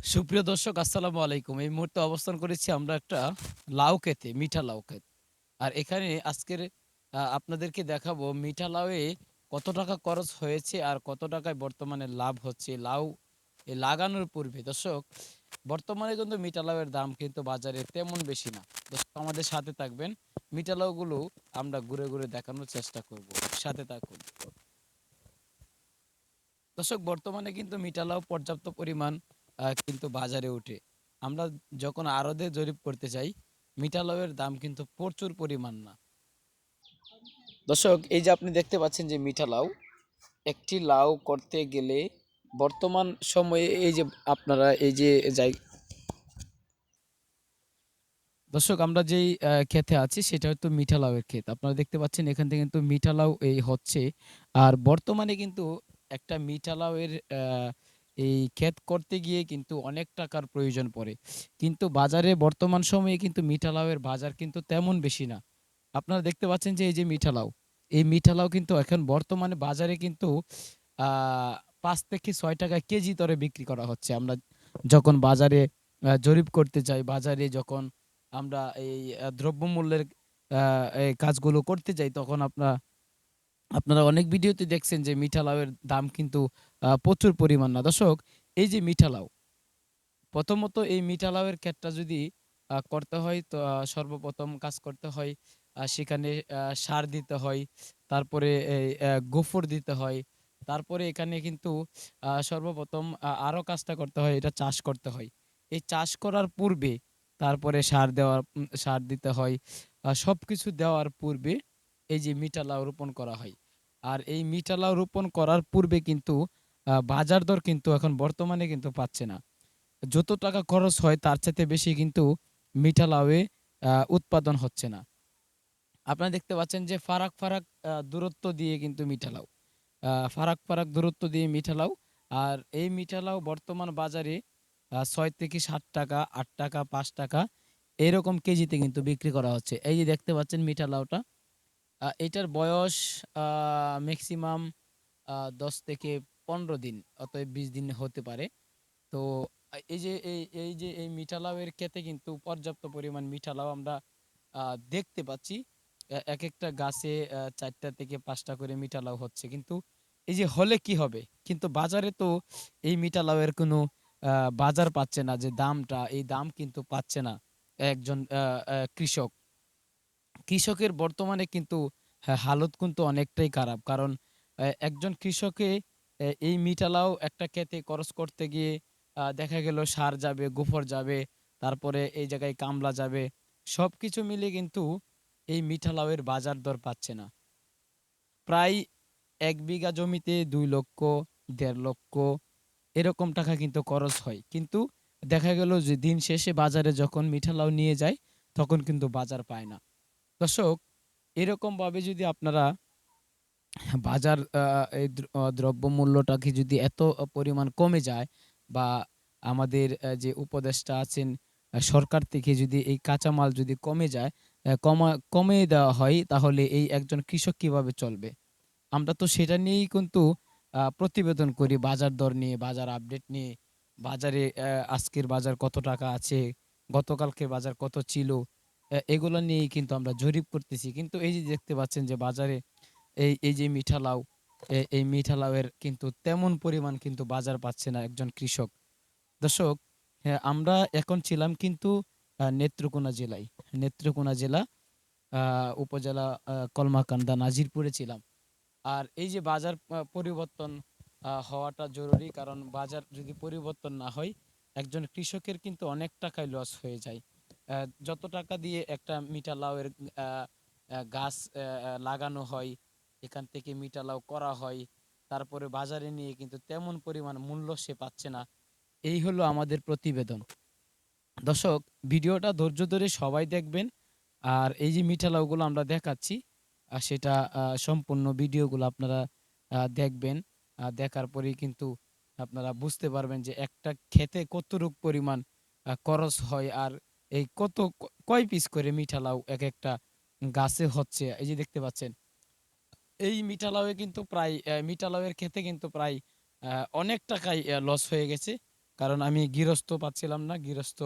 সুপ্রিয় দর্শক আসসালামু আলাইকুম। এই মুহূর্তে অবস্থান করেছি আমরা একটা লাউ ক্ষেতে, মিঠা লাউ ক্ষেত। আর এখানে আজকের আপনাদেরকে দেখাবো মিঠা লাউয়ে কত টাকা খরচ হয়েছে আর কত টাকায় বর্তমানে লাভ হচ্ছে। লাউ লাগানোর পূর্বে দর্শক বর্তমানে কিন্তু মিঠা লাউয়ের দাম কিন্তু বাজারে তেমন বেশি না। দর্শক আমাদের সাথে থাকবেন। মিঠা লাউগুলো আমরা ঘুরে, ঘুরে দেখানোর চেষ্টা করব। সাথে থাকুন। দর্শক বর্তমানে কিন্তু মিঠা লাউ পর্যাপ্ত পরিমাণ কিন্তু বাজারে ওঠে। আমরা যখন আড়তে জরিপ করতে যাই, মিঠা লাউয়ের দাম কিন্তু প্রচুর পরিমাণ না। দর্শক এই যে আপনি দেখতে পাচ্ছেন যে মিঠা লাউ, একটি লাউ করতে গেলে বর্তমান সময়ে এই যে আপনারা এই যে যাই দর্শক আমরা যেই ক্ষেতে আছি সেটা হয়তো মিঠা লাউয়ের ক্ষেত। আপনারা দেখতে পাচ্ছেন এখান থেকে কিন্তু মিঠা লাউ এই হচ্ছে। আর বর্তমানে কিন্তু একটা মিঠা লাউয়ের এই ক্ষেত করতে গিয়ে কিন্তু অনেক টাকার প্রয়োজন পড়ে। কিন্তু বাজারে বর্তমান সময়ে কিন্তু মিঠা লাউয়ের বাজার কিন্তু তেমন বেশি না। আপনারা দেখতে পাচ্ছেন যে এই যে মিঠা লাউ, এই মিঠা লাউ কিন্তু এখন বর্তমানে বাজারে কিন্তু আ ৫ থেকে ৳৬ কেজি দরে বিক্রি করা হচ্ছে। আমরা যখন বাজারে জরিপ করতে যাই, বাজারে যখন আমরা এই দ্রব্যমূল্যের আ এই কাজগুলো করতে যাই তখন আপনারা অনেক ভিডিওতে দেখছেন যে মিঠা লাউয়ের দাম কিন্তু প্রচুর পরিমাণ না। দর্শক এই যে মিঠা লাউ, প্রথমত এই মিঠা লাউয়ের ক্ষেতটা যদি করতে হয় তো সর্বপ্রথম কাজ করতে হয় সেখানে সার দিতে হয়। তারপরে এই গোফর দিতে হয়। তারপরে এখানে কিন্তু সর্বপ্রথম আরো কাজটা করতে হয়, এটা চাষ করতে হয়। এই চাষ করার পূর্বে তারপরে সার দিতে হয়। সবকিছু দেওয়ার পূর্বে এই যে মিঠা লাউ রোপণ করা হয়। আর এই মিঠা লাউ রোপণ করার পূর্বে কিন্তু বাজার দর কিন্তু এখন বর্তমানে কিন্তু পাচ্ছে না। যত টাকা খরচ হয় তার চাইতে বেশি কিন্তু মিঠা লাউয়ে উৎপাদন হচ্ছে না। আপনারা দেখতে পাচ্ছেন যে ফারাক, ফারাক দূরত্ব দিয়ে কিন্তু মিঠা লাউ। ফারাক, ফারাক দূরত্ব দিয়ে মিঠা লাউ। আর এই মিঠা লাউ বর্তমান বাজারে ৳৬ থেকে ৳৭, ৳৮, ৳৫ এরকম কেজিতে কিন্তু বিক্রি করা হচ্ছে। এই যে দেখতে পাচ্ছেন মিঠা লাউটা। এটার বয়স আ মেক্সিমাম ১০ থেকে ১৫ দিন অতএব ২০ দিন হতে পারে। তো এই যে এই মিঠা লাউয়ের ক্ষেতে কিন্তু পর্যাপ্ত পরিমাণ মিঠা লাউ আমরা আ দেখতে পাচ্ছি। একেকটা গাছে ৪ টা থেকে ৫ টা করে মিঠা লাউ হচ্ছে। কিন্তু এই যে হলে কি হবে? কিন্তু বাজারে তো এই মিঠা লাউয়ের কোনো আ বাজার পাচ্ছে না যে দামটা, এই দাম কিন্তু পাচ্ছে না একজন কৃষক। কৃষকের বর্তমানে কিন্তু হালত কিন্তু অনেকটাই খারাপ। কারণ একজন কৃষকে এই মিঠা লাউ একটা ক্ষেতে খরচ করতে গিয়ে দেখা গেল সার যাবে, গোফর যাবে, তারপরে এই জায়গায় কামলা যাবে। সবকিছু মিলিয়ে কিন্তু এই মিঠা লাউয়ের বাজার দর পাচ্ছে না। প্রায় ১ বিঘা জমিতে ২,০০,০০০, ১,৫০,০০০ এরকম টাকা কিন্তু খরচ হয়। কিন্তু দেখা গেল যে দিন শেষে বাজারে যখন মিঠা লাউ নিয়ে যায় তখন কিন্তু বাজার পায় না। দর্শক এরকমভাবে যদি আপনারা বাজার এই দ্রব্যমূল্যটাকে যদি এত পরিমাণ কমে যায় বা আমাদের যে উপদেষ্টা আছেন সরকার থেকে যদি এই কাঁচামাল যদি কমে যায়, কমিয়ে দেওয়া হয় তাহলে এই একজন কৃষক কিভাবে চলবে? আমরা তো সেটা নিয়েই কিন্তু প্রতিবেদন করি বাজার দর নিয়ে, বাজার আপডেট নিয়ে। বাজারে আজকের বাজার কত টাকা আছে, গতকালকের বাজার কত ছিল, এগুলো নিয়েই কিন্তু আমরা জরিপ করতেছি। কিন্তু এই যে দেখতে পাচ্ছেন যে বাজারে এই যে মিঠা লাউ, এই মিঠা লাউয়ের কিন্তু তেমন পরিমাণ কিন্তু বাজার পাচ্ছে না একজন কৃষক। দর্শক হ্যাঁ, আমরা এখন ছিলাম কিন্তু নেত্রকোনা জেলায়। নেত্রকোনা জেলা আ উপজেলা কলমাকান্দা নাজিরপুরে ছিলাম। আর এই যে বাজার পরিবর্তন হওয়াটা জরুরি। কারণ বাজার যদি পরিবর্তন না হয়, একজন কৃষকের কিন্তু অনেক টাকাই লস হয়ে যায়। অ্যা যত টাকা দিয়ে একটা মিঠা লাউয়ের আ আ গাছ লাগানো হয়, এখান থেকে মিঠা লাউ করা হয়, তারপরে বাজারে নিয়ে কিন্তু তেমন পরিমাণ মূল্য সে পাচ্ছে না। এই হলো আমাদের প্রতিবেদন। দর্শক ভিডিওটা ধৈর্য ধরে সবাই দেখবেন। আর এই যে মিঠা লাউগুলো আমরা দেখাচ্ছি সেটা সম্পূর্ণ ভিডিওগুলো আপনারা দেখবেন। দেখার পরেই কিন্তু আপনারা বুঝতে পারবেন যে একটা খেতে কতটুক পরিমাণ খরচ হয় আর এই কয় পিস করে মিঠা লাউ একেকটা গাছে হচ্ছে। এই যে দেখতে পাচ্ছেন। এই মিঠা লাউয়ে কিন্তু প্রায় মিঠা লাউয়ের ক্ষেতে কিন্তু প্রায় আ অনেক টাকাই লস হয়ে গেছে। কারণ আমি গৃহস্থ পাচ্ছিলাম না। গৃহস্থ